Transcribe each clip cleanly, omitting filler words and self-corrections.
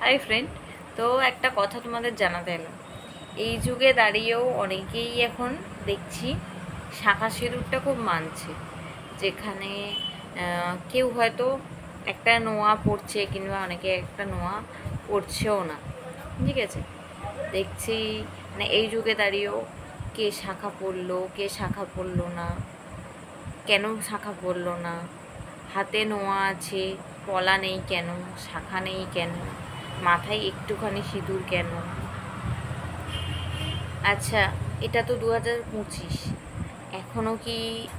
Hi friend, তো একটা কথা তোমাদের জানাতে এলাম। এই যুগে দাঁড়িয়েও অনেকেই এখন দেখছি শাঁখা সিঁদুরটা খুব মানছে। যেখানে কেউ হয়তো একটা নোয়া পড়ছে, কিংবা অনেকে একটা নোয়া পড়ছেও না। ঠিক আছে, দেখছি মানে এই যুগে দাঁড়িয়েও কে শাঁখা পড়লো, কে শাঁখা পড়লো না, কেন শাঁখা পড়লো না, হাতে নোয়া আছে পলা নেই কেন, শাঁখা নেই কেন, মাথায় একটুখানি সিঁদুর কেন। আচ্ছা, এটা তো 2025, এখনও কি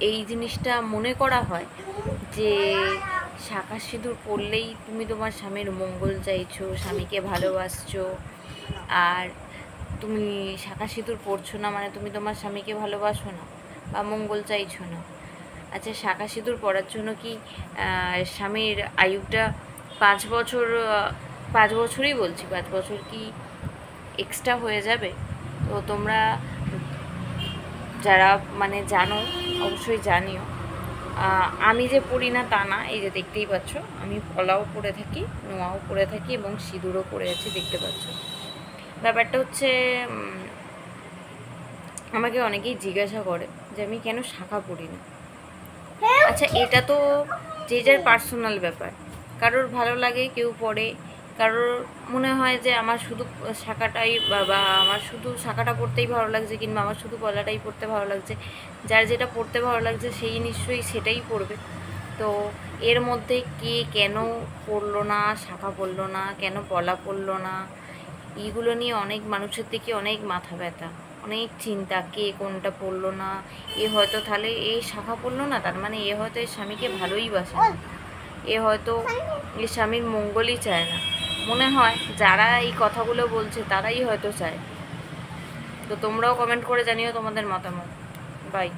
এই জিনিসটা মনে করা হয় যে শাঁখা সিঁদুর পরলেই তুমি তোমার স্বামীর মঙ্গল চাইছো, স্বামীকে ভালোবাসছো? আর তুমি শাঁখা সিঁদুর পরছো না মানে তুমি তোমার স্বামীকে ভালোবাসো না বা মঙ্গল চাইছো না? আচ্ছা, শাঁখা সিঁদুর পরার জন্য কি স্বামীর আয়ুটা 5 বছর, 5 বছরই বলছি, 5 বছর কি এক্সট্রা হয়ে যাবে? তো তোমরা যারা মানে জানো অবশ্যই জানিও। আমি যে পড়ি না তা না, এই যে দেখতেই পাচ্ছ আমি পলাও পরে থাকি, নোয়াও পরে থাকি এবং সিঁদুরও পরে আছি, দেখতে পাচ্ছ। ব্যাপারটা হচ্ছে আমাকে অনেকেই জিজ্ঞাসা করে যে আমি কেন শাঁখা পরি না। আচ্ছা, এটা তো যে যার পার্সোনাল ব্যাপার। কারোর ভালো লাগে কেউ পড়ে, কারোর মনে হয় যে আমার শুধু শাঁখাটাই বা আমার শুধু শাঁখাটা পড়তেই ভালো লাগছে, কিংবা আমার শুধু পলাটাই পড়তে ভালো লাগছে। যার যেটা পড়তে ভালো লাগছে সেই নিশ্চয়ই সেটাই পড়বে। তো এর মধ্যে কে কেন পড়লো না, শাঁখা পড়লো না, কেন পলা পড়লো না, এইগুলো নিয়ে অনেক মানুষের থেকে অনেক মাথা ব্যথা, অনেক চিন্তা, কে কোনটা পড়লো না। এ হয়তো তাহলে এই শাখা পড়লো না, তার মানে এ হয়তো এর স্বামীকে ভালোই বাসে না, এ হয়তো এর স্বামীর মঙ্গলই চায় না। মনে হয় যারা এই কথাগুলো বলছে তারাই হয়তো চায়। তো তোমরাও কমেন্ট করে জানিও তোমাদের মতামত। বাই।